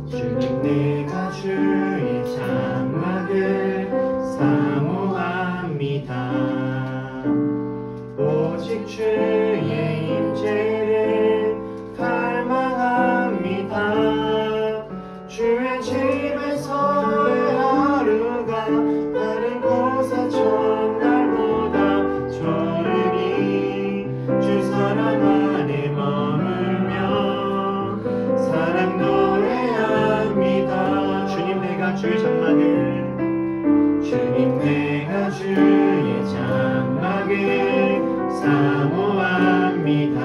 주님 내가 주의 장막을 사모합니다. 오직 주의 임재를 갈망합니다. 주의 집에서의 하루가 다른 곳의 첫날보다 좋으니 주 사랑 안에 머물며 사랑 노래합니다. 주님 내가 주의 장막을 사모합니다.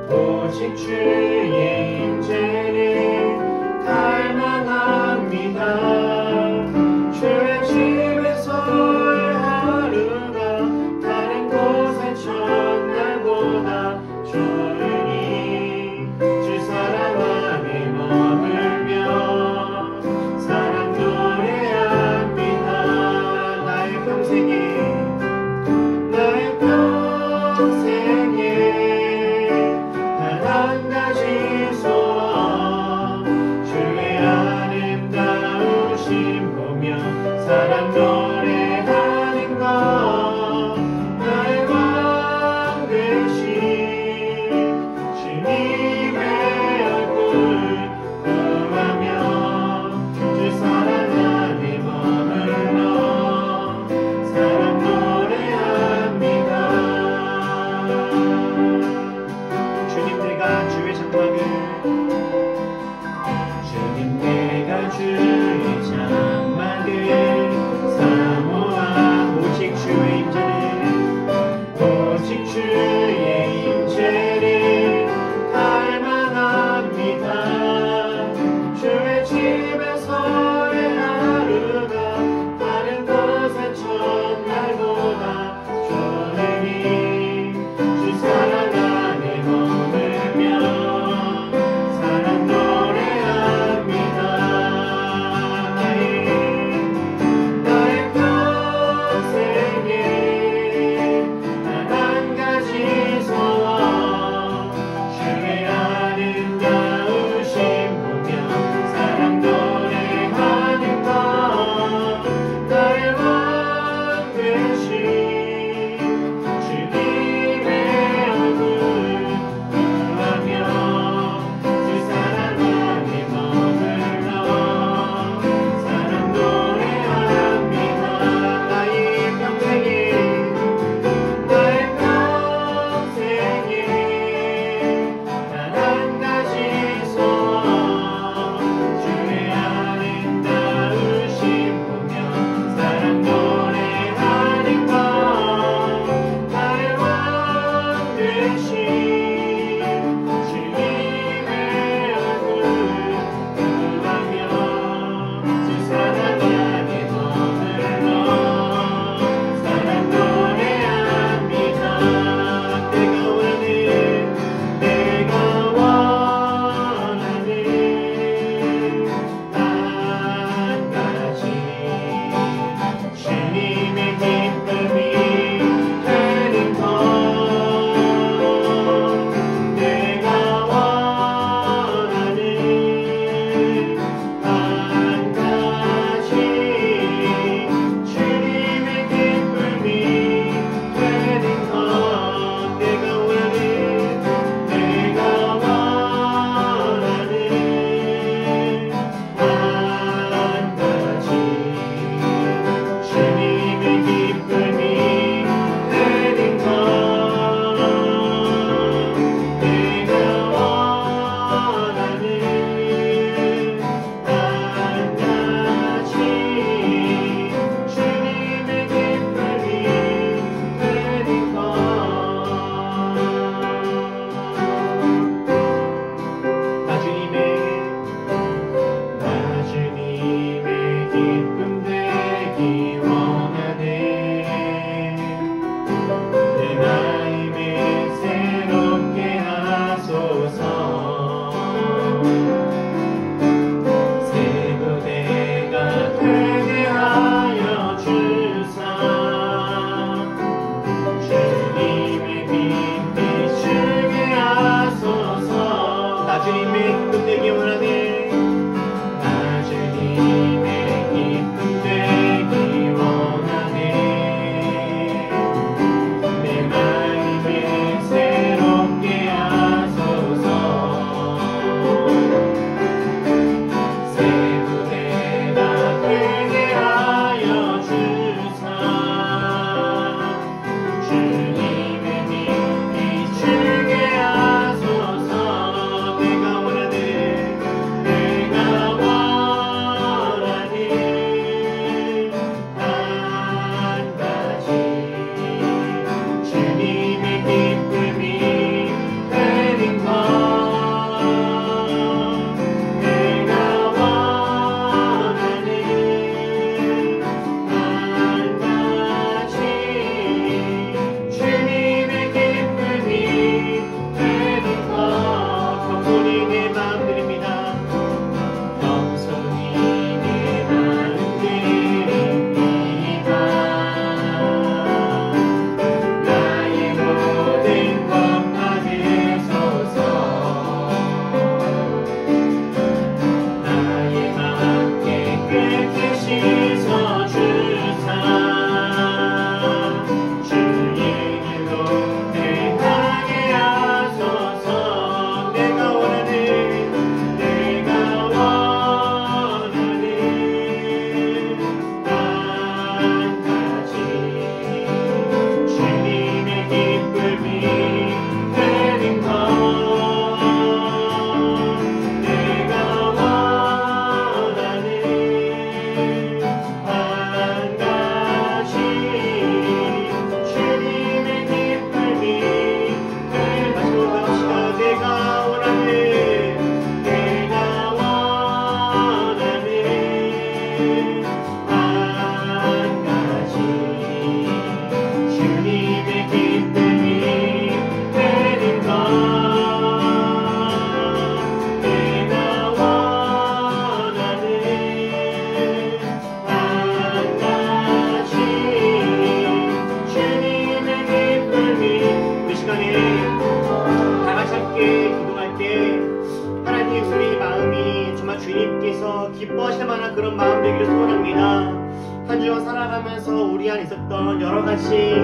오직 주의 임재를 갈망합니다. 주의 집에서의 하루가 다른 곳의 첫날보다 좋으니 주 사랑 안에 머물며 사랑 노래합니다. 나의 평생에 단 한 가지 소원 주의 아름다우심 보며 사랑 노래하는 것 나의 왕 되신 주님의 얼굴 구하며 주 사랑 안에 머물러 사랑 노래합니다. 주님 내가 주의 장막을 사모하 오직 주의 임재를 갈망합니다. 주의 집에서의 하루가 다른 곳의 첫날보다 좋으니 주 사랑 안에 머물며 사랑 노래합니다. 나의 평생에 단 한 가지 소원 주의 아름다우심 보며 사랑 노래하는 것 나의 왕 되신 주님의 얼굴 구하며 주 사랑 안에 머물러 사랑 노래합니다. 나의 평생에 단 한 가지 소원 주의 아름다우심 보며 사랑 노래하는 것 나의 왕 되신 주님의 얼굴 구하며 주 사랑 안에 머물러 사랑 노래합니다. 내가 원하는 한 가지 주님의 기쁨이 되는 것 내가 원하는 한 가지 주님의 기쁨이 되는 것 내가 원하는 한 가지 주님의 기쁨이 되는 것 내가 원하는 한 가지 주님의 기쁨이 되는 것 나주님의 기쁨 되기 원하네. 내 마음을 새롭게 하소서. 새 부대가 되게 하여 주사. 주님의 빛 비추게 하소서. 나주님의 기쁨 되기 원하네. 기뻐하실 만한 그런 마음 되기를 소원합니다. 한 주간 살아가면서 우리 안에 있었던 여러 가지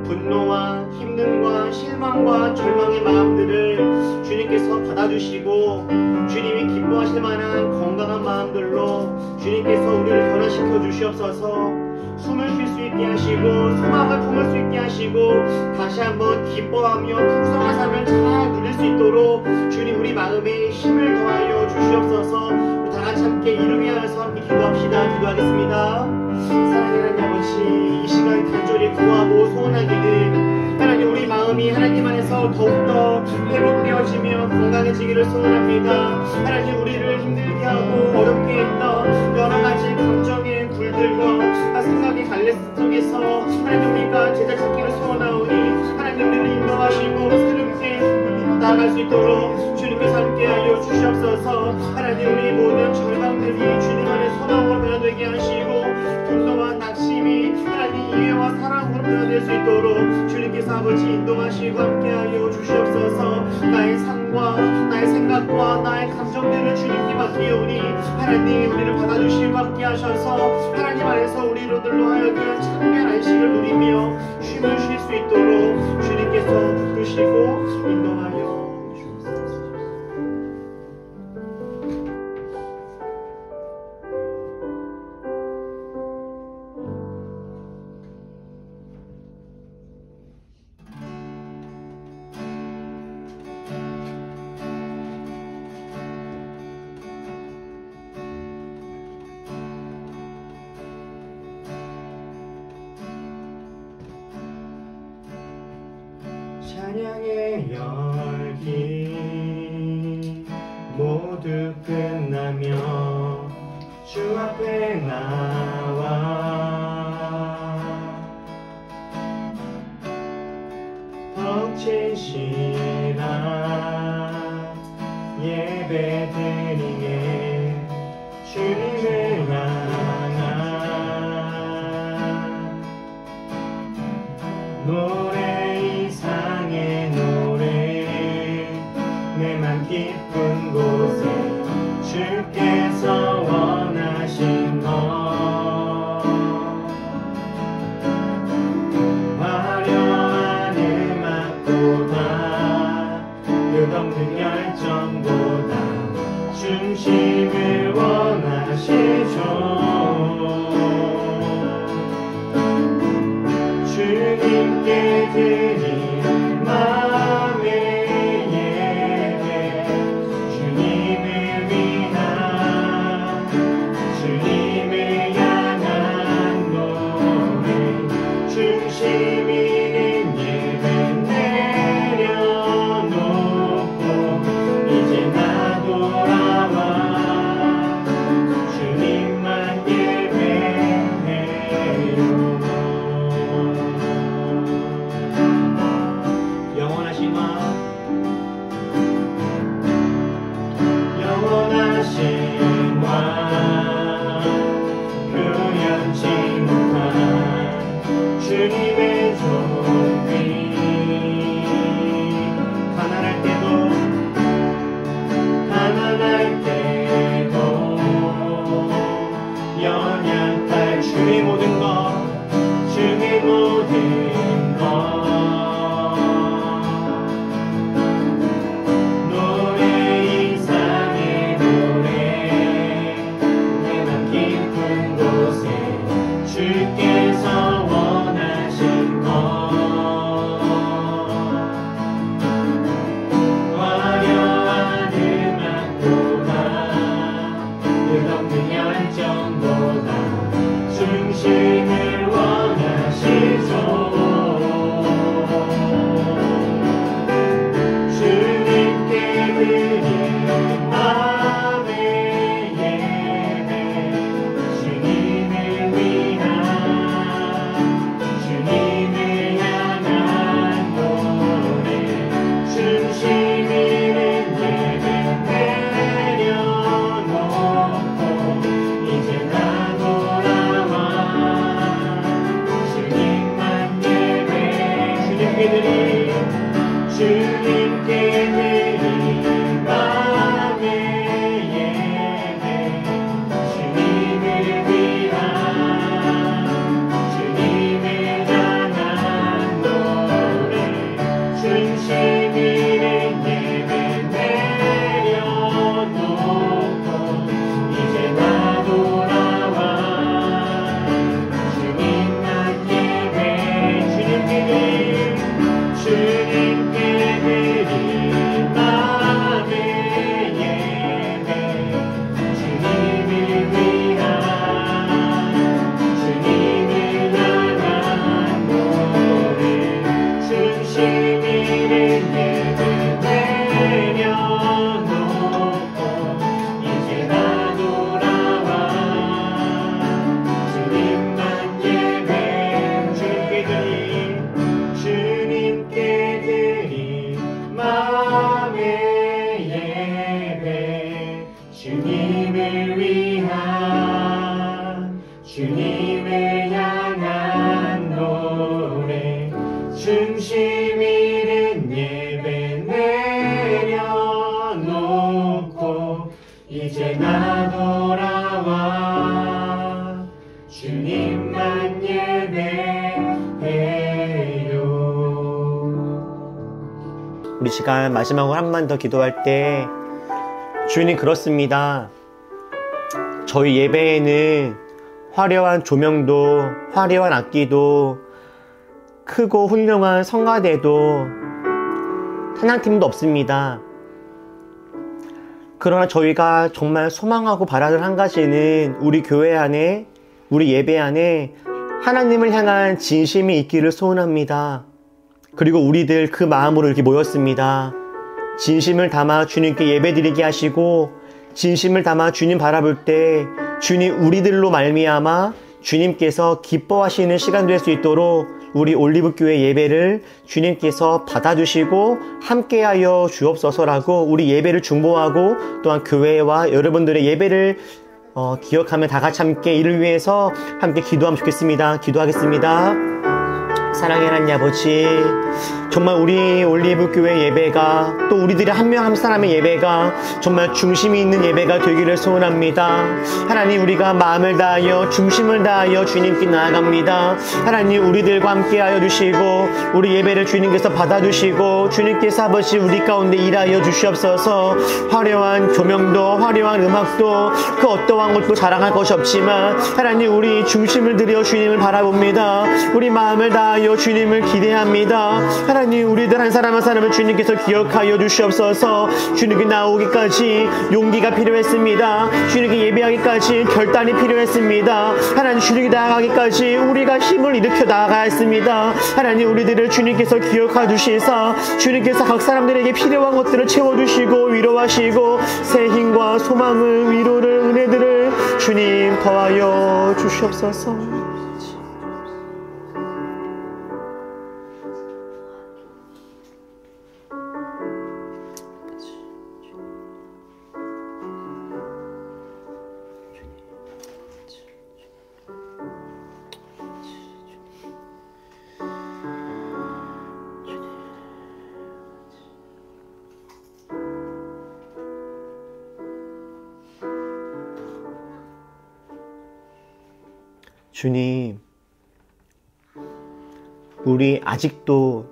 분노와 힘듦과 실망과 절망의 마음들을 주님께서 받아주시고 주님이 기뻐하실 만한 건강한 마음들로 주님께서 우리를 변화시켜 주시옵소서. 숨을 쉴 수 있게 하시고 소망을 품을 수 있게 하시고 다시 한번 기뻐하며 풍성한 삶을 잘 누릴 수 있도록 주님 우리 마음에 힘을 더하여 주시옵소서. 우리 다같이 함께 이를 위하여서 함께 기도합시다. 기도하겠습니다. 사랑하는 하나님 아버지, 이 시간 간절히 구하고 소원하기를 하나님 우리 마음이 하나님 안에서 더욱더 회복되어지며 건강해지기를 소원합니다. 하나님 우리를 힘들게 하고 어렵게 했던 여러 가지 감정의 굴들과 생각의 갈래 속에서 하나님 우리가 제자 찾기를 소원하오니 하나님 우리를 인도하시고 새롭게 나아갈 수 있도록 주님께서 함께하여 주시옵소서. 하나님 우리 모든 절망들이 주님 안에 소망으로 변화되게 하시고 분노와 낙심이 하나님 이해와 사랑으로 변화될 수 있도록 주님께서 아버지 인도하시고 함께하여 주시옵소서. 나의 삶과 나의 생각과 나의 감정들을 주님께 맡기오니 하나님 우리를 받아주시고 함께하셔서 하나님 안에서 우리로들로 하여금 참된 안식을 누리며 쉼을 쉴 수 있도록 주님께서 붙드시고 인도하여 주옵소서. 찬양의 열기 모두 끝나며 주 앞에 나와 벅진시라 예배 드리게 주님을 향한 노래 이상의 노래 내 맘 깊은 곳에 주께서 원하신 것 화려한 음악보다 끝없는 열정보다 중심을 원하시죠. 주님께 드린 마음의 예배 주님을 위한 주님을 향한 노래 중심 있는 예배 내려놓고 이제 나 돌아와 주님을 위한 주님을 향한 노래 중심 잃은 예배 내려놓고 이제 나 돌아와 주님만 예배해요. 우리 시간 마지막으로 한 번 더 기도할 때 주님 그렇습니다. 저희 예배에는 화려한 조명도 화려한 악기도 크고 훌륭한 성가대도 찬양팀도 없습니다. 그러나 저희가 정말 소망하고 바라는 한 가지는 우리 교회 안에 우리 예배 안에 하나님을 향한 진심이 있기를 소원합니다. 그리고 우리들 그 마음으로 이렇게 모였습니다. 진심을 담아 주님께 예배드리게 하시고 진심을 담아 주님 바라볼 때 주님 우리들로 말미암아 주님께서 기뻐하시는 시간 될 수 있도록 우리 올리브교회 예배를 주님께서 받아주시고 함께하여 주옵소서라고 우리 예배를 중보하고 또한 교회와 여러분들의 예배를 기억하며 다 같이 함께 이를 위해서 함께 기도하면 좋겠습니다. 기도하겠습니다. 사랑의 하나님 아버지, 정말 우리 올리브교회 예배가 또 우리들의 한 명 한 사람의 예배가 정말 중심이 있는 예배가 되기를 소원합니다. 하나님 우리가 마음을 다하여 중심을 다하여 주님께 나아갑니다. 하나님 우리들과 함께하여 주시고 우리 예배를 주님께서 받아주시고 주님께서 아버지 우리 가운데 일하여 주시옵소서. 화려한 조명도 화려한 음악도 그 어떠한 것도 자랑할 것이 없지만 하나님 우리 중심을 들여 주님을 바라봅니다. 우리 마음을 다하여 주님을 기대합니다. 하나님 우리들 한 사람 한 사람을 주님께서 기억하여 주시옵소서. 주님께 나오기까지 용기가 필요했습니다. 주님께 예배하기까지 결단이 필요했습니다. 하나님 주님께 나아가기까지 우리가 힘을 일으켜 나아가야 했습니다. 하나님 우리들을 주님께서 기억하 주시사 주님께서 각 사람들에게 필요한 것들을 채워주시고 위로하시고 새 힘과 소망을 위로를 은혜들을 주님 더하여 주시옵소서. 주님, 우리 아직도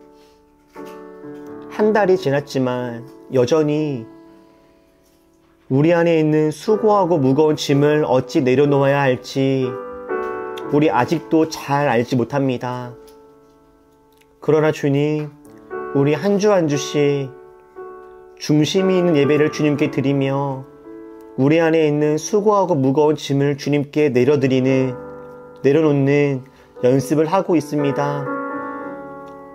한 달이 지났지만 여전히 우리 안에 있는 수고하고 무거운 짐을 어찌 내려놓아야 할지 우리 아직도 잘 알지 못합니다. 그러나 주님, 우리 한 주 한 주씩 중심이 있는 예배를 주님께 드리며 우리 안에 있는 수고하고 무거운 짐을 주님께 내려놓는 연습을 하고 있습니다.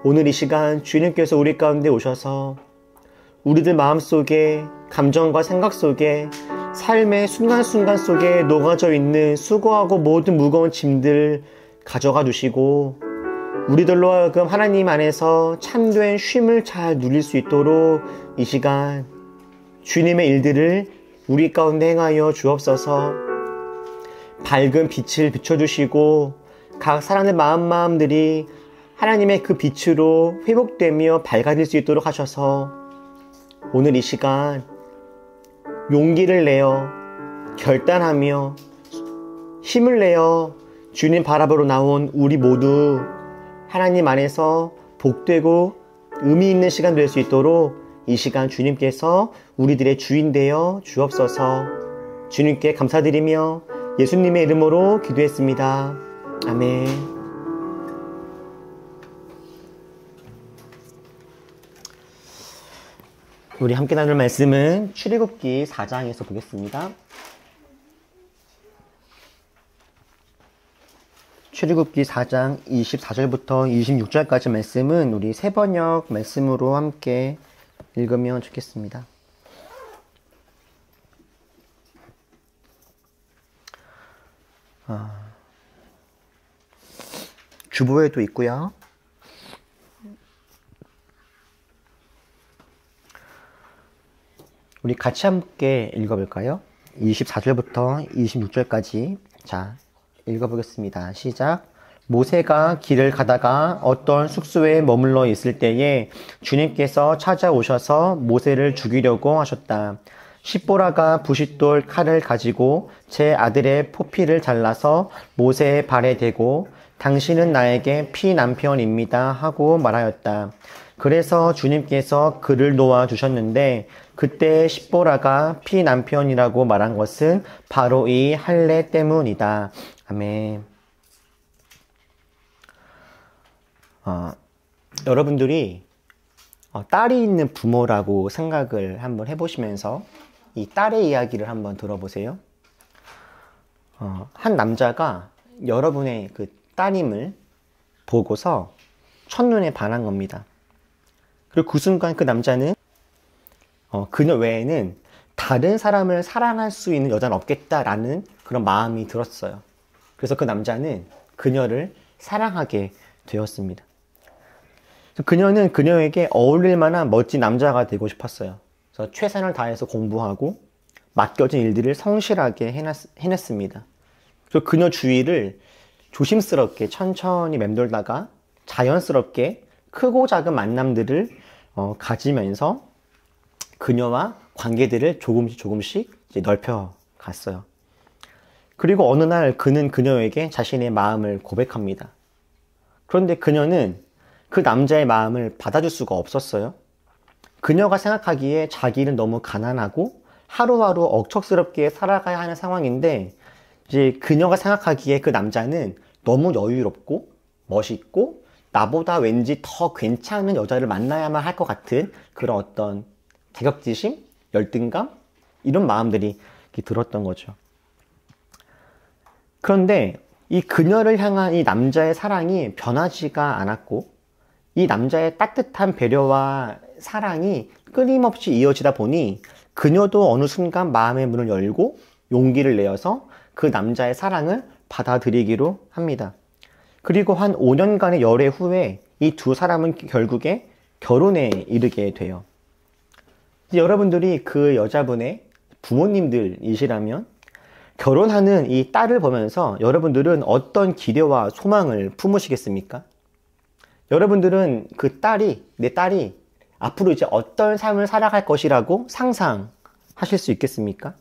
오늘 이 시간 주님께서 우리 가운데 오셔서 우리들 마음속에 감정과 생각 속에 삶의 순간순간 속에 녹아져 있는 수고하고 모든 무거운 짐들 가져가 주시고 우리들로 하여금 하나님 안에서 참된 쉼을 잘 누릴 수 있도록 이 시간 주님의 일들을 우리 가운데 행하여 주옵소서. 밝은 빛을 비춰주시고 각 사람의 마음들이 하나님의 그 빛으로 회복되며 밝아질 수 있도록 하셔서 오늘 이 시간 용기를 내어 결단하며 힘을 내어 주님 바라보러 나온 우리 모두 하나님 안에서 복되고 의미 있는 시간 될 수 있도록 이 시간 주님께서 우리들의 주인 되어 주옵소서. 주님께 감사드리며 예수님의 이름으로 기도했습니다. 아멘. 우리 함께 나눌 말씀은 출애굽기 4장에서 보겠습니다. 출애굽기 4장 24절부터 26절까지 말씀은 우리 새번역 말씀으로 함께 읽으면 좋겠습니다. 주보에도 있고요. 우리 같이 함께 읽어볼까요? 24절부터 26절까지 자, 읽어보겠습니다. 시작. 모세가 길을 가다가 어떤 숙소에 머물러 있을 때에 주님께서 찾아오셔서 모세를 죽이려고 하셨다. 십보라가 부싯돌 칼을 가지고 제 아들의 포피를 잘라서 모세의 발에 대고 당신은 나에게 피남편입니다 하고 말하였다. 그래서 주님께서 그를 놓아주셨는데 그때 십보라가 피남편이라고 말한 것은 바로 이 할례 때문이다. 아멘. 여러분들이 딸이 있는 부모라고 생각을 한번 해보시면서 이 딸의 이야기를 한번 들어보세요. 한 남자가 여러분의 그 따님을 보고서 첫눈에 반한 겁니다. 그리고 그 순간 그 남자는 그녀 외에는 다른 사람을 사랑할 수 있는 여자는 없겠다라는 그런 마음이 들었어요. 그래서 그 남자는 그녀를 사랑하게 되었습니다. 그녀는 그녀에게 어울릴 만한 멋진 남자가 되고 싶었어요. 그래서 최선을 다해서 공부하고 맡겨진 일들을 성실하게 해냈습니다. 그래서 그녀 주위를 조심스럽게 천천히 맴돌다가 자연스럽게 크고 작은 만남들을 가지면서 그녀와 관계들을 조금씩 이제 넓혀 갔어요. 그리고 어느 날 그는 그녀에게 자신의 마음을 고백합니다. 그런데 그녀는 그 남자의 마음을 받아줄 수가 없었어요. 그녀가 생각하기에 자기는 너무 가난하고 하루하루 억척스럽게 살아가야 하는 상황인데 이제 그녀가 생각하기에 그 남자는 너무 여유롭고 멋있고 나보다 왠지 더 괜찮은 여자를 만나야만 할 것 같은 그런 어떤 자격지심, 열등감 이런 마음들이 들었던 거죠. 그런데 이 그녀를 향한 이 남자의 사랑이 변하지가 않았고 이 남자의 따뜻한 배려와 사랑이 끊임없이 이어지다 보니 그녀도 어느 순간 마음의 문을 열고 용기를 내어서 그 남자의 사랑을 받아들이기로 합니다. 그리고 한 5년간의 열애 후에 이 두 사람은 결국에 결혼에 이르게 돼요. 여러분들이 그 여자분의 부모님들이시라면 결혼하는 이 딸을 보면서 여러분들은 어떤 기대와 소망을 품으시겠습니까? 여러분들은 그 내 딸이 앞으로 이제 어떤 삶을 살아갈 것이라고 상상하실 수 있겠습니까?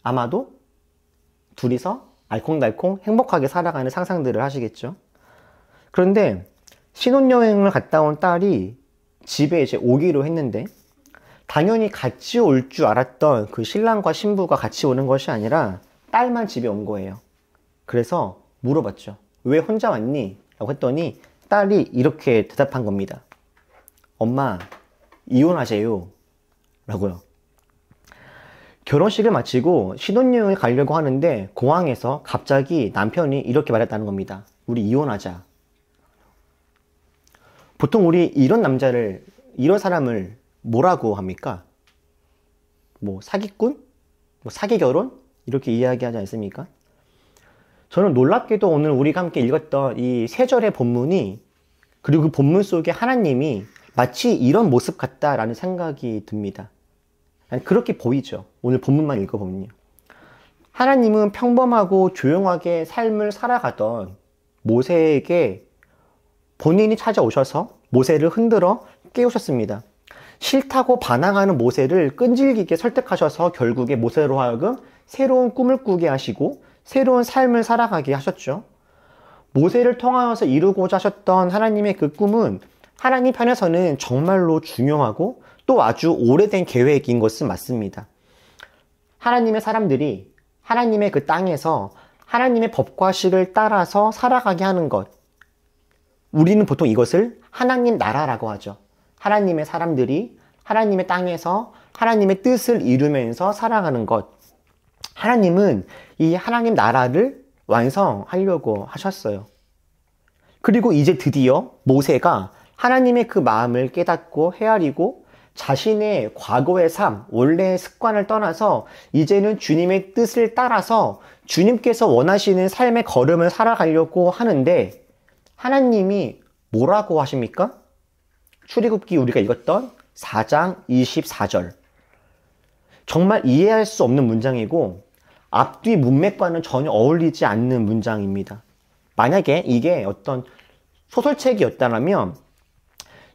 아마도 둘이서 알콩달콩 행복하게 살아가는 상상들을 하시겠죠. 그런데 신혼여행을 갔다 온 딸이 집에 이제 오기로 했는데 당연히 같이 올 줄 알았던 그 신랑과 신부가 같이 오는 것이 아니라 딸만 집에 온 거예요. 그래서 물어봤죠. 왜 혼자 왔니? 라고 했더니 딸이 이렇게 대답한 겁니다. 엄마, 이혼하세요. 라고요. 결혼식을 마치고 신혼여행을 가려고 하는데 공항에서 갑자기 남편이 이렇게 말했다는 겁니다. 우리 이혼하자. 보통 우리 이런 사람을 뭐라고 합니까? 뭐 사기꾼? 뭐 사기결혼? 이렇게 이야기하지 않습니까? 저는 놀랍게도 오늘 우리가 함께 읽었던 이 3절의 본문이 그리고 그 본문 속에 하나님이 마치 이런 모습 같다라는 생각이 듭니다. 그렇게 보이죠. 오늘 본문만 읽어보면요. 하나님은 평범하고 조용하게 삶을 살아가던 모세에게 본인이 찾아오셔서 모세를 흔들어 깨우셨습니다. 싫다고 반항하는 모세를 끈질기게 설득하셔서 결국에 모세로 하여금 새로운 꿈을 꾸게 하시고 새로운 삶을 살아가게 하셨죠. 모세를 통하여서 이루고자 하셨던 하나님의 그 꿈은 하나님 편에서는 정말로 중요하고 또 아주 오래된 계획인 것은 맞습니다. 하나님의 사람들이 하나님의 그 땅에서 하나님의 법과 식을 따라서 살아가게 하는 것. 우리는 보통 이것을 하나님 나라라고 하죠. 하나님의 사람들이 하나님의 땅에서 하나님의 뜻을 이루면서 살아가는 것. 하나님은 이 하나님 나라를 완성하려고 하셨어요. 그리고 이제 드디어 모세가 하나님의 그 마음을 깨닫고 헤아리고 자신의 과거의 삶, 원래의 습관을 떠나서 이제는 주님의 뜻을 따라서 주님께서 원하시는 삶의 걸음을 살아가려고 하는데 하나님이 뭐라고 하십니까? 출애굽기 우리가 읽었던 4장 24절. 정말 이해할 수 없는 문장이고 앞뒤 문맥과는 전혀 어울리지 않는 문장입니다. 만약에 이게 어떤 소설책이었다면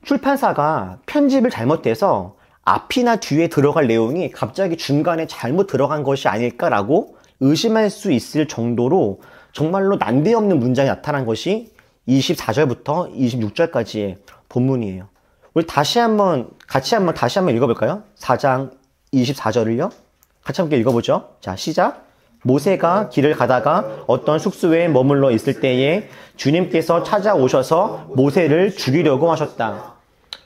출판사가 편집을 잘못해서 앞이나 뒤에 들어갈 내용이 갑자기 중간에 잘못 들어간 것이 아닐까라고 의심할 수 있을 정도로 정말로 난데없는 문장이 나타난 것이 24절부터 26절까지의 본문이에요. 우리 같이 한번 읽어볼까요? 4장 24절을요. 같이 함께 읽어보죠. 자, 시작. 모세가 길을 가다가 어떤 숙소에 머물러 있을 때에 주님께서 찾아오셔서 모세를 죽이려고 하셨다.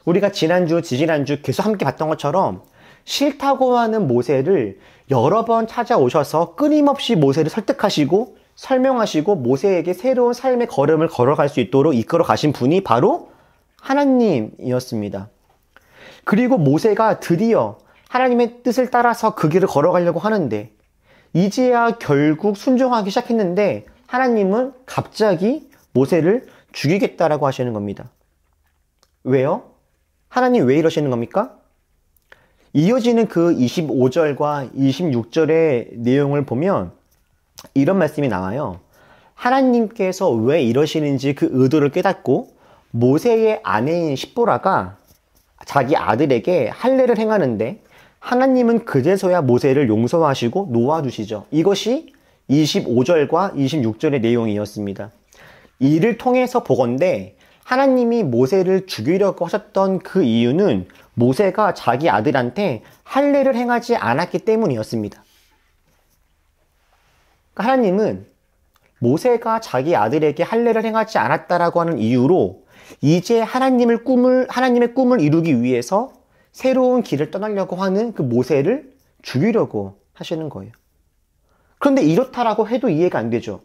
우리가 지난주, 지지난주 계속 함께 봤던 것처럼 싫다고 하는 모세를 여러 번 찾아오셔서 끊임없이 모세를 설득하시고 설명하시고 모세에게 새로운 삶의 걸음을 걸어갈 수 있도록 이끌어 가신 분이 바로 하나님이었습니다. 그리고 모세가 드디어 하나님의 뜻을 따라서 그 길을 걸어가려고 하는데 이제야 결국 순종하기 시작했는데 하나님은 갑자기 모세를 죽이겠다라고 하시는 겁니다. 왜요? 하나님 왜 이러시는 겁니까? 이어지는 그 25절과 26절의 내용을 보면 이런 말씀이 나와요. 하나님께서 왜 이러시는지 그 의도를 깨닫고 모세의 아내인 십보라가 자기 아들에게 할례를 행하는데 하나님은 그제서야 모세를 용서하시고 놓아주시죠. 이것이 25절과 26절의 내용이었습니다. 이를 통해서 보건대 하나님이 모세를 죽이려고 하셨던 그 이유는 모세가 자기 아들한테 할례를 행하지 않았기 때문이었습니다. 하나님은 모세가 자기 아들에게 할례를 행하지 않았다라고 하는 이유로 이제 하나님의 꿈을 이루기 위해서 새로운 길을 떠나려고 하는 그 모세를 죽이려고 하시는 거예요. 그런데 이렇다라고 해도 이해가 안 되죠.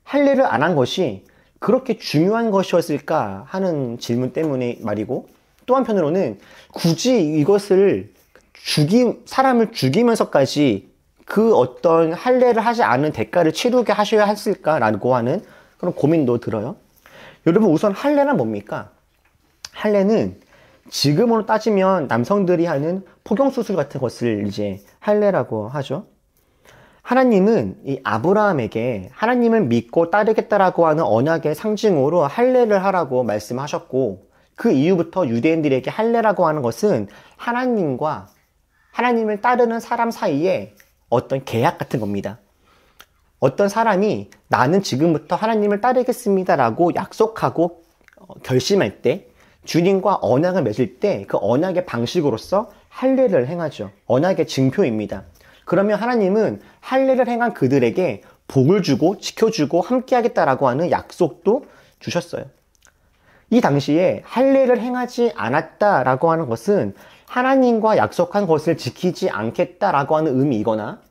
할례를 안 한 것이 그렇게 중요한 것이었을까 하는 질문 때문에 말이고, 또 한편으로는 굳이 이것을 사람을 죽이면서까지 그 어떤 할례를 하지 않은 대가를 치르게 하셔야 했을까라고 하는 그런 고민도 들어요. 여러분, 우선 할례란 뭡니까? 할례는 지금으로 따지면 남성들이 하는 포경수술 같은 것을 이제 할례라고 하죠. 하나님은 이 아브라함에게 하나님을 믿고 따르겠다라고 하는 언약의 상징으로 할례를 하라고 말씀하셨고, 그 이후부터 유대인들에게 할례라고 하는 것은 하나님과 하나님을 따르는 사람 사이에 어떤 계약 같은 겁니다. 어떤 사람이 나는 지금부터 하나님을 따르겠습니다라고 약속하고 결심할 때, 주님과 언약을 맺을 때 그 언약의 방식으로서 할례를 행하죠. 언약의 증표입니다. 그러면 하나님은 할례를 행한 그들에게 복을 주고 지켜주고 함께하겠다라고 하는 약속도 주셨어요. 이 당시에 할례를 행하지 않았다라고 하는 것은 하나님과 약속한 것을 지키지 않겠다라고 하는 의미이거나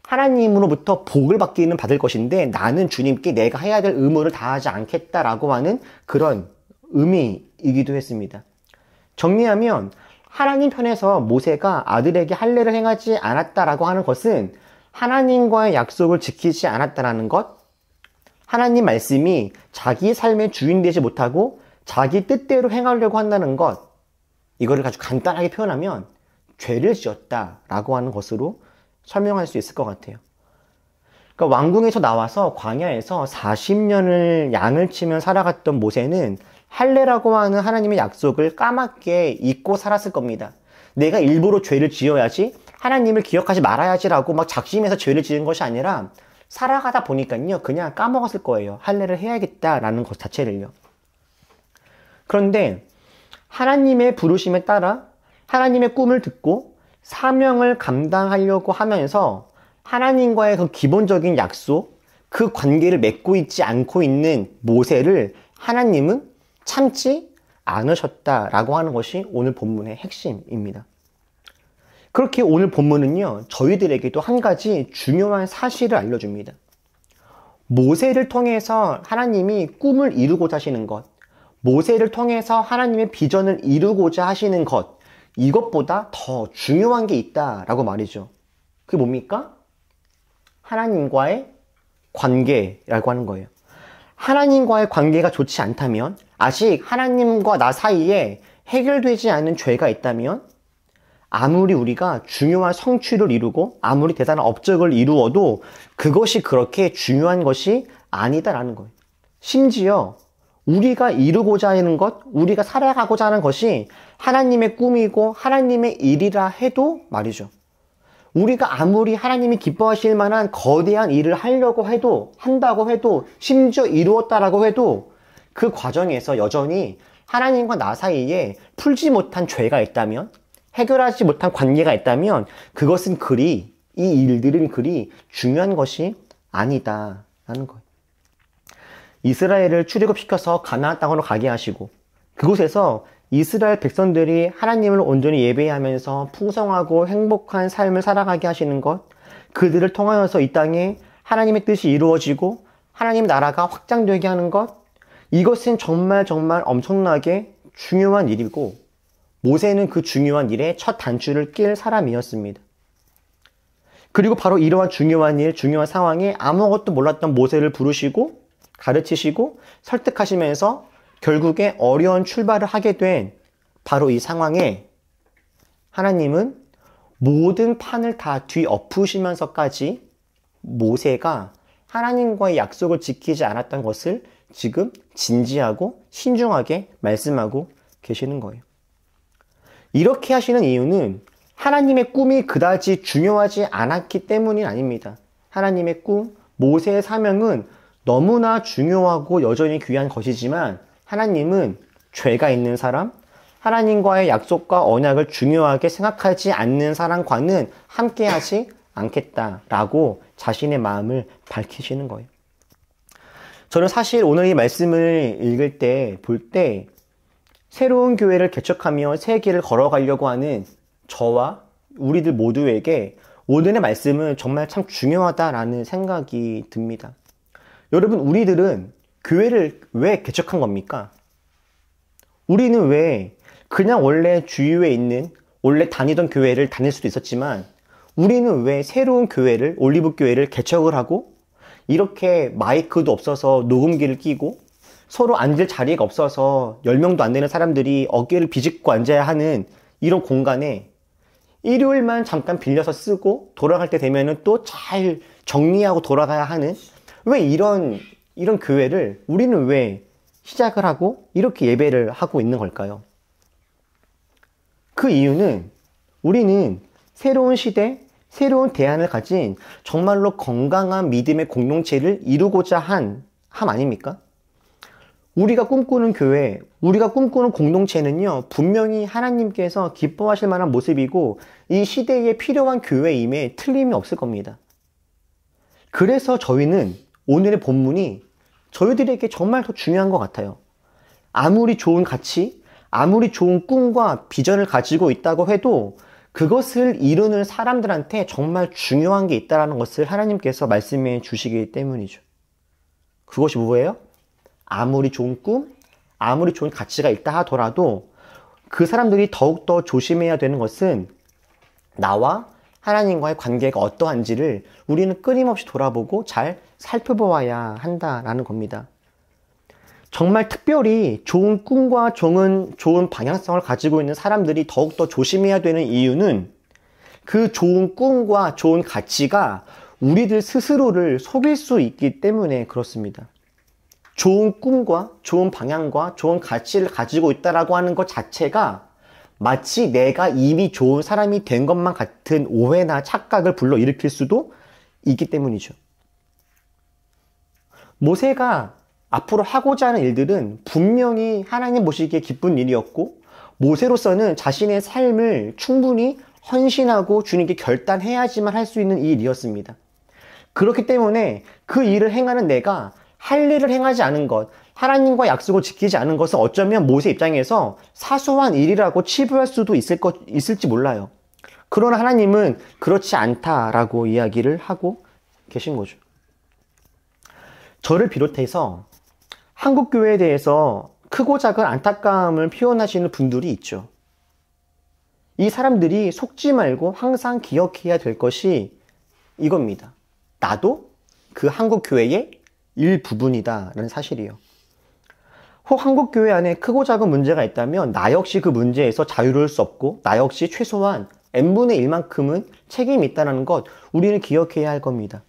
하나님으로부터 복을 받을 것인데 나는 주님께 내가 해야 될 의무를 다하지 않겠다라고 하는 그런 의미이기도 했습니다. 정리하면 하나님 편에서 모세가 아들에게 할례를 행하지 않았다라고 하는 것은 하나님과의 약속을 지키지 않았다라는 것, 하나님 말씀이 자기 삶의 주인 되지 못하고 자기 뜻대로 행하려고 한다는 것, 이거를 아주 간단하게 표현하면 죄를 지었다라고 하는 것으로 설명할 수 있을 것 같아요. 그러니까 왕궁에서 나와서 광야에서 40년을 양을 치며 살아갔던 모세는 할례라고 하는 하나님의 약속을 까맣게 잊고 살았을 겁니다. 내가 일부러 죄를 지어야지, 하나님을 기억하지 말아야지라고 막 작심해서 죄를 지은 것이 아니라 살아가다 보니까요 그냥 까먹었을 거예요. 할례를 해야겠다라는 것 자체를요. 그런데 하나님의 부르심에 따라 하나님의 꿈을 듣고 사명을 감당하려고 하면서 하나님과의 그 기본적인 약속, 그 관계를 맺고 있지 않고 있는 모세를 하나님은 참지 않으셨다라고 하는 것이 오늘 본문의 핵심입니다. 그렇게 오늘 본문은요, 저희들에게도 한 가지 중요한 사실을 알려줍니다. 모세를 통해서 하나님이 꿈을 이루고자 하시는 것, 모세를 통해서 하나님의 비전을 이루고자 하시는 것, 이것보다 더 중요한 게 있다라고 말이죠. 그게 뭡니까? 하나님과의 관계라고 하는 거예요. 하나님과의 관계가 좋지 않다면, 아직 하나님과 나 사이에 해결되지 않은 죄가 있다면, 아무리 우리가 중요한 성취를 이루고 아무리 대단한 업적을 이루어도 그것이 그렇게 중요한 것이 아니다라는 거예요. 심지어 우리가 이루고자 하는 것, 우리가 살아가고자 하는 것이 하나님의 꿈이고 하나님의 일이라 해도 말이죠. 우리가 아무리 하나님이 기뻐하실 만한 거대한 일을 한다고 해도 심지어 이루었다라고 해도 그 과정에서 여전히 하나님과 나 사이에 풀지 못한 죄가 있다면, 해결하지 못한 관계가 있다면 그것은 이 일들은 그리 중요한 것이 아니다라는 거예요. 이스라엘을 출애굽시켜서 가나안 땅으로 가게 하시고 그곳에서 이스라엘 백성들이 하나님을 온전히 예배하면서 풍성하고 행복한 삶을 살아가게 하시는 것, 그들을 통하여서 이 땅에 하나님의 뜻이 이루어지고 하나님의 나라가 확장되게 하는 것, 이것은 정말 엄청나게 중요한 일이고 모세는 그 중요한 일에 첫 단추를 낄 사람이었습니다. 그리고 바로 이러한 중요한 일, 중요한 상황에 아무것도 몰랐던 모세를 부르시고 가르치시고 설득하시면서 결국에 어려운 출발을 하게 된 바로 이 상황에 하나님은 모든 판을 다 뒤엎으시면서까지 모세가 하나님과의 약속을 지키지 않았던 것을 지금 진지하고 신중하게 말씀하고 계시는 거예요. 이렇게 하시는 이유는 하나님의 꿈이 그다지 중요하지 않았기 때문이 아닙니다. 하나님의 꿈, 모세의 사명은 너무나 중요하고 여전히 귀한 것이지만 하나님은 죄가 있는 사람, 하나님과의 약속과 언약을 중요하게 생각하지 않는 사람과는 함께하지 않겠다라고 자신의 마음을 밝히시는 거예요. 저는 사실 오늘 이 말씀을 읽을 때, 볼 때 새로운 교회를 개척하며 새 길을 걸어가려고 하는 저와 우리들 모두에게 오늘의 말씀은 정말 참 중요하다라는 생각이 듭니다. 여러분, 우리들은 교회를 왜 개척한 겁니까? 우리는 왜 그냥 원래 주위에 있는 원래 다니던 교회를 다닐 수도 있었지만 우리는 왜 새로운 교회를, 올리브 교회를 개척을 하고 이렇게 마이크도 없어서 녹음기를 끼고 서로 앉을 자리가 없어서 10명도 안 되는 사람들이 어깨를 비집고 앉아야 하는 이런 공간에 일요일만 잠깐 빌려서 쓰고 돌아갈 때 되면은 또 잘 정리하고 돌아가야 하는 왜 이런 교회를 우리는 왜 시작을 하고 이렇게 예배를 하고 있는 걸까요? 그 이유는 우리는 새로운 시대, 새로운 대안을 가진 정말로 건강한 믿음의 공동체를 이루고자 함 아닙니까? 우리가 꿈꾸는 교회, 우리가 꿈꾸는 공동체는요, 분명히 하나님께서 기뻐하실 만한 모습이고 이 시대에 필요한 교회임에 틀림이 없을 겁니다. 그래서 저희는 오늘의 본문이 저희들에게 정말 더 중요한 것 같아요. 아무리 좋은 가치, 아무리 좋은 꿈과 비전을 가지고 있다고 해도 그것을 이루는 사람들한테 정말 중요한 게 있다는 것을 하나님께서 말씀해 주시기 때문이죠. 그것이 뭐예요? 아무리 좋은 꿈, 아무리 좋은 가치가 있다 하더라도 그 사람들이 더욱더 조심해야 되는 것은 나와 하나님과의 관계가 어떠한지를 우리는 끊임없이 돌아보고 잘 살펴보아야 한다라는 겁니다. 정말 특별히 좋은 꿈과 좋은 방향성을 가지고 있는 사람들이 더욱더 조심해야 되는 이유는 그 좋은 꿈과 좋은 가치가 우리들 스스로를 속일 수 있기 때문에 그렇습니다. 좋은 꿈과 좋은 방향과 좋은 가치를 가지고 있다라고 하는 것 자체가 마치 내가 이미 좋은 사람이 된 것만 같은 오해나 착각을 불러일으킬 수도 있기 때문이죠. 모세가 앞으로 하고자 하는 일들은 분명히 하나님 보시기에 기쁜 일이었고 모세로서는 자신의 삶을 충분히 헌신하고 주님께 결단해야지만 할 수 있는 일이었습니다. 그렇기 때문에 그 일을 행하는 내가 할 일을 행하지 않은 것, 하나님과 약속을 지키지 않은 것은 어쩌면 모세 입장에서 사소한 일이라고 치부할 수도 있을지 몰라요. 그러나 하나님은 그렇지 않다라고 이야기를 하고 계신 거죠. 저를 비롯해서 한국교회에 대해서 크고 작은 안타까움을 표현하시는 분들이 있죠. 이 사람들이 속지 말고 항상 기억해야 될 것이 이겁니다. 나도 그 한국교회의 일부분이다 라는 사실이요. 혹 한국교회 안에 크고 작은 문제가 있다면 나 역시 그 문제에서 자유로울 수 없고 나 역시 최소한 n분의 1만큼은 책임이 있다는 것 우리는 기억해야 할 겁니다.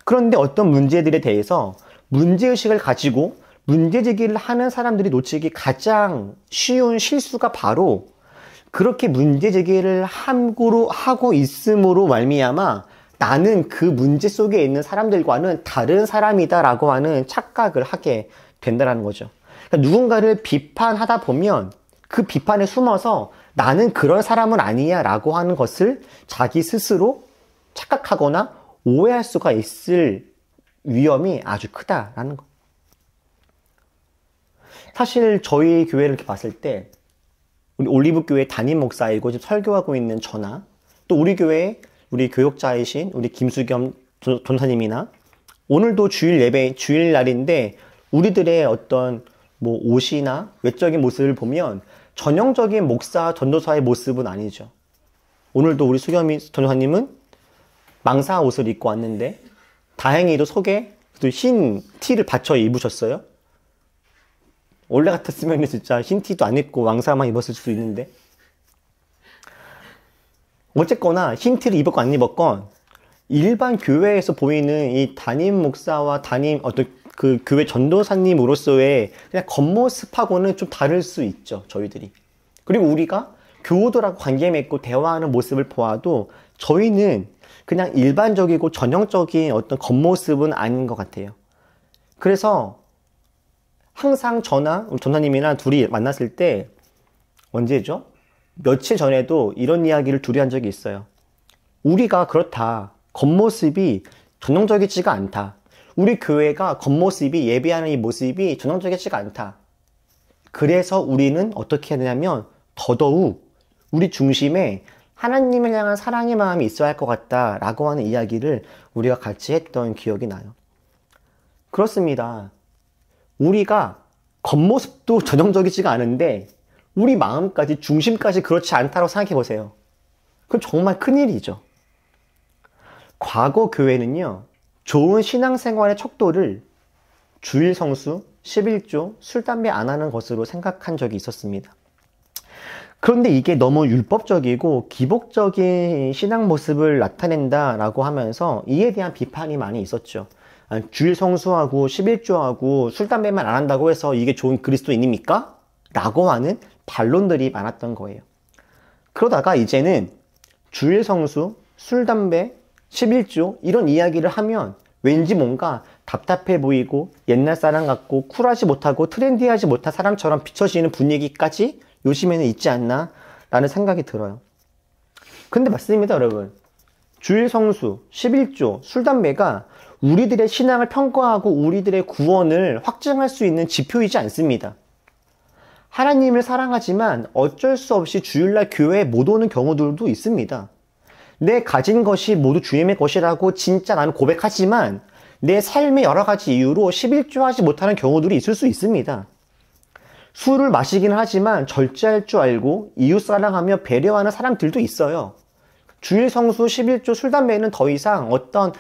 그런데 어떤 문제들에 대해서 문제의식을 가지고 문제제기를 하는 사람들이 놓치기 가장 쉬운 실수가 바로 그렇게 문제제기를 함부로 하고 있음으로 말미암아 나는 그 문제 속에 있는 사람들과는 다른 사람이다 라고 하는 착각을 하게 된다는 거죠. 그러니까 누군가를 비판하다 보면 그 비판에 숨어서 나는 그런 사람은 아니야 라고 하는 것을 자기 스스로 착각하거나 오해할 수가 있을 위험이 아주 크다라는 거. 사실 저희 교회를 이렇게 봤을 때 우리 올리브교회 담임 목사이고 지금 설교하고 있는 저나 또 우리 교회 우리 교역자이신 우리 김수겸 전사님이나 오늘도 주일 예배 주일날인데 우리들의 어떤 뭐 옷이나 외적인 모습을 보면 전형적인 목사 전도사의 모습은 아니죠. 오늘도 우리 수겸이 전도사님은 망사 옷을 입고 왔는데 다행히도 속에 또 흰 티를 받쳐 입으셨어요. 원래 같았으면 진짜 흰 티도 안 입고 왕사만 입었을 수도 있는데 어쨌거나 흰 티를 입었건 안 입었건 일반 교회에서 보이는 이 담임 목사와 담임 어떤 그 교회 전도사님으로서의 그냥 겉모습하고는 좀 다를 수 있죠, 저희들이. 그리고 우리가 교우들하고 관계 맺고 대화하는 모습을 보아도 저희는 그냥 일반적이고 전형적인 어떤 겉모습은 아닌 것 같아요. 그래서 항상 저나 우리 전사님이랑 둘이 만났을 때 언제죠? 며칠 전에도 이런 이야기를 둘이 한 적이 있어요. 우리가 그렇다. 겉모습이 전형적이지가 않다. 우리 교회가 겉모습이 예배하는 이 모습이 전형적이지가 않다. 그래서 우리는 어떻게 해야 되냐면 더더욱 우리 중심에 하나님을 향한 사랑의 마음이 있어야 할 것 같다라고 하는 이야기를 우리가 같이 했던 기억이 나요. 그렇습니다. 우리가 겉모습도 전형적이지가 않은데 우리 마음까지 중심까지 그렇지 않다고 생각해 보세요. 그건 정말 큰일이죠. 과거 교회는요. 좋은 신앙생활의 척도를 주일 성수, 11조, 술, 담배 안 하는 것으로 생각한 적이 있었습니다. 그런데 이게 너무 율법적이고 기복적인 신앙 모습을 나타낸다라고 하면서 이에 대한 비판이 많이 있었죠. 주일 성수하고 11조하고 술, 담배만 안 한다고 해서 이게 좋은 그리스도인입니까? 라고 하는 반론들이 많았던 거예요. 그러다가 이제는 주일 성수, 술, 담배, 11조 이런 이야기를 하면 왠지 뭔가 답답해 보이고 옛날 사람 같고 쿨하지 못하고 트렌디하지 못한 사람처럼 비춰지는 분위기까지 요즘에는 있지 않나 라는 생각이 들어요. 근데 맞습니다, 여러분. 주일 성수, 11조, 술, 담배가 우리들의 신앙을 평가하고 우리들의 구원을 확증할 수 있는 지표이지 않습니다. 하나님을 사랑하지만 어쩔 수 없이 주일날 교회에 못 오는 경우들도 있습니다. 내 가진 것이 모두 주님의 것이라고 진짜 나는 고백하지만 내 삶의 여러 가지 이유로 11조 하지 못하는 경우들이 있을 수 있습니다. 술을 마시기는 하지만 절제할 줄 알고 이웃 사랑하며 배려하는 사람들도 있어요. 주일 성수 11조 술, 담배는 더 이상 어떤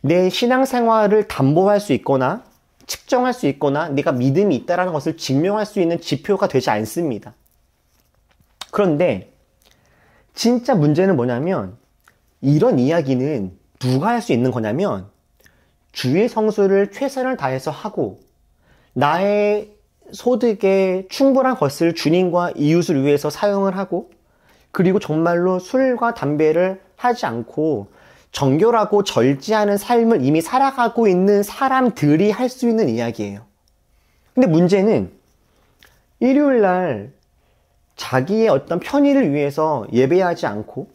내 신앙생활을 담보할 수 있거나 측정할 수 있거나 내가 믿음이 있다는 것을 증명할 수 있는 지표가 되지 않습니다. 그런데 진짜 문제는 뭐냐면 이런 이야기는 누가 할 수 있는 거냐면 주일 성수를 최선을 다해서 하고 나의 소득의 충분한 것을 주님과 이웃을 위해서 사용을 하고 그리고 정말로 술과 담배를 하지 않고 정결하고 절제하는 삶을 이미 살아가고 있는 사람들이 할 수 있는 이야기예요. 근데 문제는 일요일날 자기의 어떤 편의를 위해서 예배하지 않고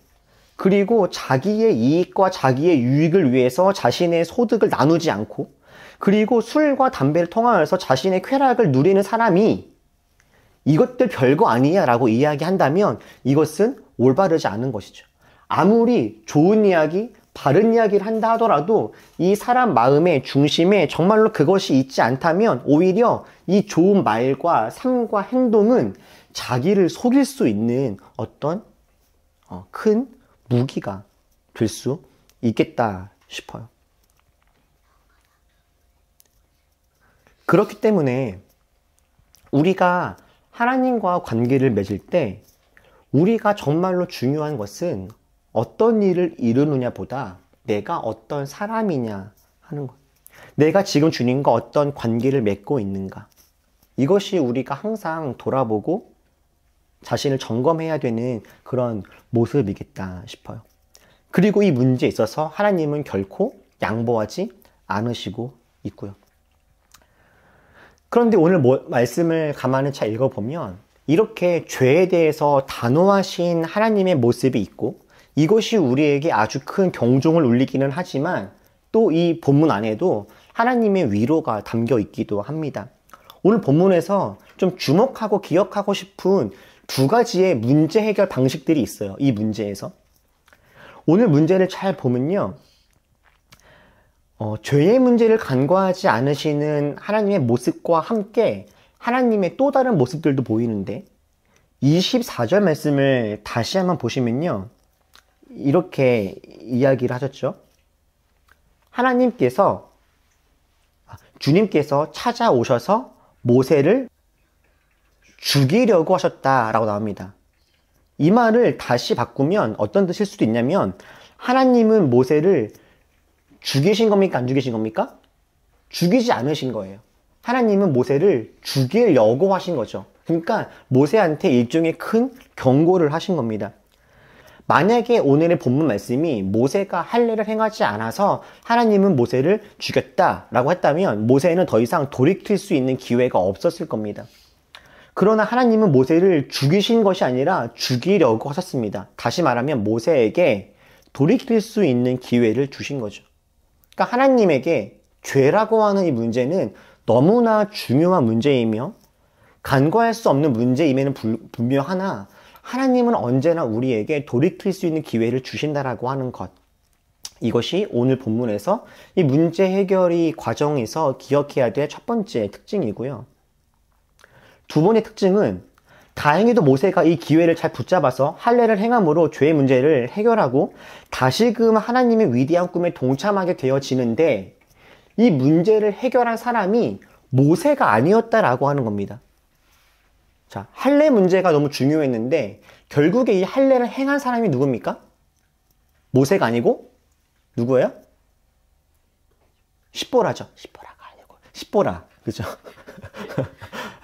그리고 자기의 이익과 자기의 유익을 위해서 자신의 소득을 나누지 않고 그리고 술과 담배를 통하여서 자신의 쾌락을 누리는 사람이 이것들 별거 아니야 라고 이야기한다면 이것은 올바르지 않은 것이죠. 아무리 좋은 이야기, 바른 이야기를 한다 하더라도 이 사람 마음의 중심에 정말로 그것이 있지 않다면 오히려 이 좋은 말과 삶과 행동은 자기를 속일 수 있는 어떤 큰 무기가 될 수 있겠다 싶어요. 그렇기 때문에 우리가 하나님과 관계를 맺을 때 우리가 정말로 중요한 것은 어떤 일을 이루느냐 보다 내가 어떤 사람이냐 하는 것. 내가 지금 주님과 어떤 관계를 맺고 있는가. 이것이 우리가 항상 돌아보고 자신을 점검해야 되는 그런 모습이겠다 싶어요. 그리고 이 문제에 있어서 하나님은 결코 양보하지 않으시고 있고요. 그런데 오늘 말씀을 가만히 잘 읽어보면 이렇게 죄에 대해서 단호하신 하나님의 모습이 있고 이것이 우리에게 아주 큰 경종을 울리기는 하지만 또 이 본문 안에도 하나님의 위로가 담겨 있기도 합니다. 오늘 본문에서 좀 주목하고 기억하고 싶은 두 가지의 문제 해결 방식들이 있어요. 이 문제에서. 오늘 문제를 잘 보면요. 죄의 문제를 간과하지 않으시는 하나님의 모습과 함께 하나님의 또 다른 모습들도 보이는데 24절 말씀을 다시 한번 보시면요. 이렇게 이야기를 하셨죠. 주님께서 찾아오셔서 모세를 죽이려고 하셨다라고 나옵니다. 이 말을 다시 바꾸면 어떤 뜻일 수도 있냐면 하나님은 모세를 죽이신 겁니까? 안 죽이신 겁니까? 죽이지 않으신 거예요. 하나님은 모세를 죽이려고 하신 거죠. 그러니까 모세한테 일종의 큰 경고를 하신 겁니다. 만약에 오늘의 본문 말씀이 모세가 할례를 행하지 않아서 하나님은 모세를 죽였다라고 했다면 모세는 더 이상 돌이킬 수 있는 기회가 없었을 겁니다. 그러나 하나님은 모세를 죽이신 것이 아니라 죽이려고 하셨습니다. 다시 말하면 모세에게 돌이킬 수 있는 기회를 주신 거죠. 그러니까 하나님에게 죄라고 하는 이 문제는 너무나 중요한 문제이며 간과할 수 없는 문제임에는 분명하나 하나님은 언제나 우리에게 돌이킬 수 있는 기회를 주신다라고 하는 것. 이것이 오늘 본문에서 이 문제 해결이 과정에서 기억해야 될 첫 번째 특징이고요. 두 번째 특징은 다행히도 모세가 이 기회를 잘 붙잡아서 할례를 행함으로 죄의 문제를 해결하고 다시금 하나님의 위대한 꿈에 동참하게 되어지는데 이 문제를 해결한 사람이 모세가 아니었다라고 하는 겁니다. 자, 할례 문제가 너무 중요했는데 결국에 이 할례를 행한 사람이 누굽니까? 모세가 아니고 누구예요? 십보라죠. 십보라가 아니고 십보라. 그죠?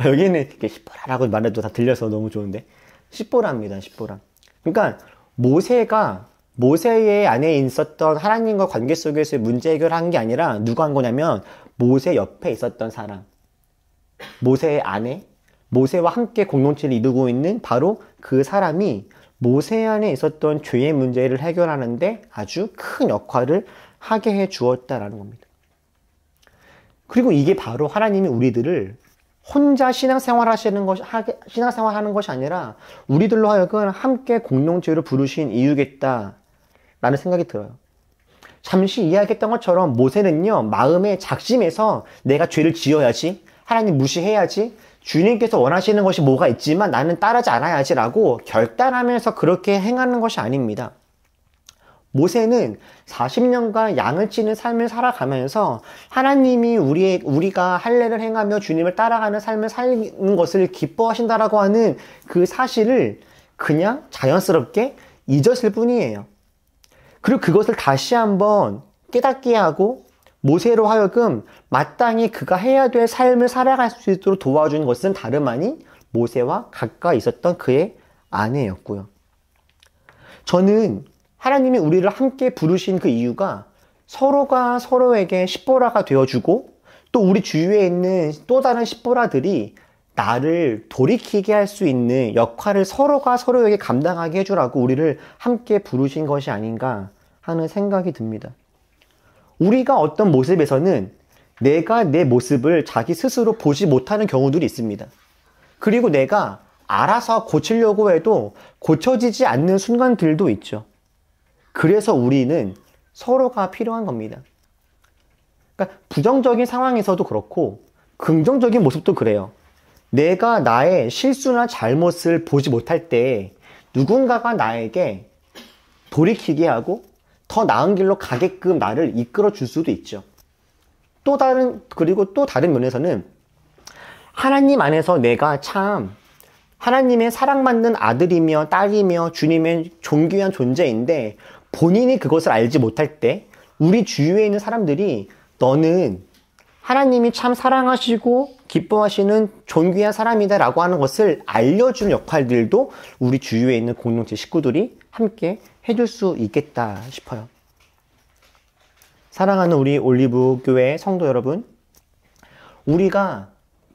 여기는 이렇게 십보라라고 말해도 다 들려서 너무 좋은데 십보라입니다. 십보라. 그러니까 모세의 안에 있었던 하나님과 관계 속에서의 문제 해결한 게 아니라 누가 한 거냐면 모세 옆에 있었던 사람, 모세의 아내, 모세와 함께 공동체를 이루고 있는 바로 그 사람이 모세 안에 있었던 죄의 문제를 해결하는데 아주 큰 역할을 하게 해 주었다라는 겁니다. 그리고 이게 바로 하나님이 우리들을 혼자 신앙생활하는 것이 아니라 우리들로 하여금 함께 공동체로 부르신 이유겠다라는 생각이 들어요. 잠시 이야기했던 것처럼 모세는요, 마음에 작심해서 내가 죄를 지어야지, 하나님 무시해야지, 주님께서 원하시는 것이 뭐가 있지만 나는 따르지 않아야지 라고 결단하면서 그렇게 행하는 것이 아닙니다. 모세는 40년간 양을 치는 삶을 살아가면서 하나님이 우리가 할례를 행하며 주님을 따라가는 삶을 사는 것을 기뻐하신다라고 하는 그 사실을 그냥 자연스럽게 잊었을 뿐이에요. 그리고 그것을 다시 한번 깨닫게 하고 모세로 하여금 마땅히 그가 해야 될 삶을 살아갈 수 있도록 도와준 것은 다름 아닌 모세와 가까이 있었던 그의 아내였고요. 저는 하나님이 우리를 함께 부르신 그 이유가 서로가 서로에게 십보라가 되어주고 또 우리 주위에 있는 또 다른 십보라들이 나를 돌이키게 할 수 있는 역할을 서로가 서로에게 감당하게 해주라고 우리를 함께 부르신 것이 아닌가 하는 생각이 듭니다. 우리가 어떤 모습에서는 내가 내 모습을 자기 스스로 보지 못하는 경우들이 있습니다. 그리고 내가 알아서 고치려고 해도 고쳐지지 않는 순간들도 있죠. 그래서 우리는 서로가 필요한 겁니다. 그러니까 부정적인 상황에서도 그렇고 긍정적인 모습도 그래요. 내가 나의 실수나 잘못을 보지 못할 때 누군가가 나에게 돌이키게 하고 더 나은 길로 가게끔 나를 이끌어 줄 수도 있죠. 그리고 또 다른 면에서는 하나님 안에서 내가 참 하나님의 사랑받는 아들이며 딸이며 주님의 존귀한 존재인데 본인이 그것을 알지 못할 때 우리 주위에 있는 사람들이 너는 하나님이 참 사랑하시고 기뻐하시는 존귀한 사람이다 라고 하는 것을 알려주는 역할들도 우리 주위에 있는 공동체 식구들이 함께 해줄 수 있겠다 싶어요. 사랑하는 우리 올리브 교회 성도 여러분, 우리가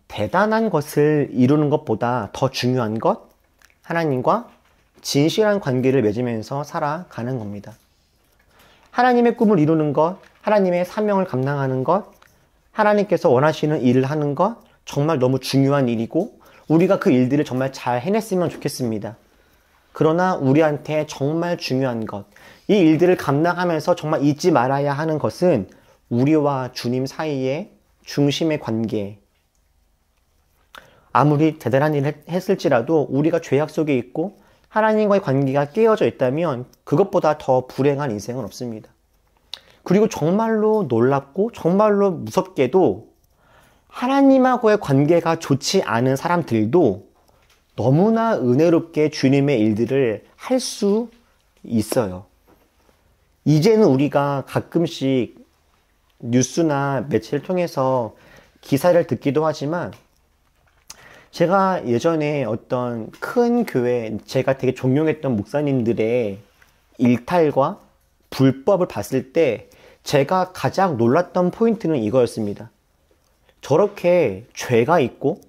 대단한 것을 이루는 것보다 더 중요한 것, 하나님과 진실한 관계를 맺으면서 살아가는 겁니다. 하나님의 꿈을 이루는 것, 하나님의 사명을 감당하는 것, 하나님께서 원하시는 일을 하는 것, 정말 너무 중요한 일이고 우리가 그 일들을 정말 잘 해냈으면 좋겠습니다. 그러나 우리한테 정말 중요한 것, 이 일들을 감당하면서 정말 잊지 말아야 하는 것은 우리와 주님 사이의 중심의 관계. 아무리 대단한 일을 했을지라도 우리가 죄악 속에 있고 하나님과의 관계가 깨어져 있다면 그것보다 더 불행한 인생은 없습니다. 그리고 정말로 놀랍고 정말로 무섭게도 하나님하고의 관계가 좋지 않은 사람들도 너무나 은혜롭게 주님의 일들을 할 수 있어요. 이제는 우리가 가끔씩 뉴스나 매체를 통해서 기사를 듣기도 하지만 제가 예전에 어떤 큰 교회, 제가 되게 존경했던 목사님들의 일탈과 불법을 봤을 때 제가 가장 놀랐던 포인트는 이거였습니다. 저렇게 죄가 있고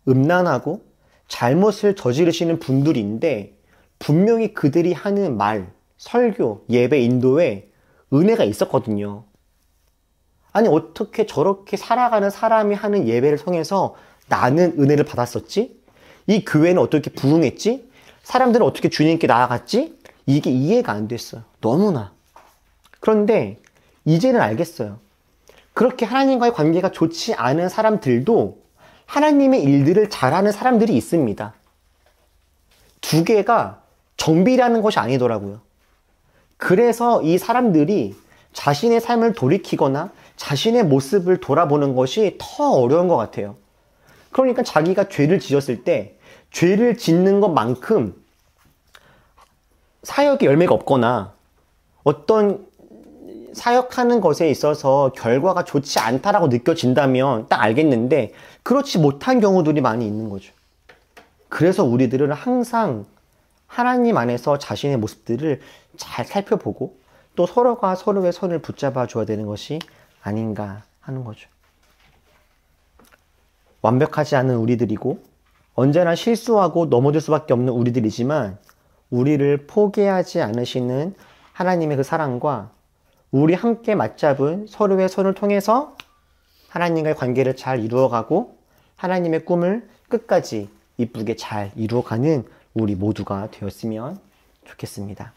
음란하고 잘못을 저지르시는 분들인데 분명히 그들이 하는 말, 설교, 예배 인도에 은혜가 있었거든요. 아니 어떻게 저렇게 살아가는 사람이 하는 예배를 통해서 나는 은혜를 받았었지? 이 교회는 어떻게 부흥했지? 사람들은 어떻게 주님께 나아갔지? 이게 이해가 안 됐어요. 너무나. 그런데 이제는 알겠어요. 그렇게 하나님과의 관계가 좋지 않은 사람들도 하나님의 일들을 잘하는 사람들이 있습니다. 두 개가 정비라는 것이 아니더라고요. 그래서 이 사람들이 자신의 삶을 돌이키거나 자신의 모습을 돌아보는 것이 더 어려운 것 같아요. 그러니까 자기가 죄를 지었을 때 죄를 짓는 것만큼 사역의 열매가 없거나 어떤 사역하는 것에 있어서 결과가 좋지 않다라고 느껴진다면 딱 알겠는데 그렇지 못한 경우들이 많이 있는 거죠. 그래서 우리들은 항상 하나님 안에서 자신의 모습들을 잘 살펴보고 또 서로가 서로의 손을 붙잡아 줘야 되는 것이 아닌가 하는 거죠. 완벽하지 않은 우리들이고 언제나 실수하고 넘어질 수밖에 없는 우리들이지만 우리를 포기하지 않으시는 하나님의 그 사랑과 우리 함께 맞잡은 서로의 손을 통해서 하나님과의 관계를 잘 이루어가고 하나님의 꿈을 끝까지 이쁘게 잘 이루어가는 우리 모두가 되었으면 좋겠습니다.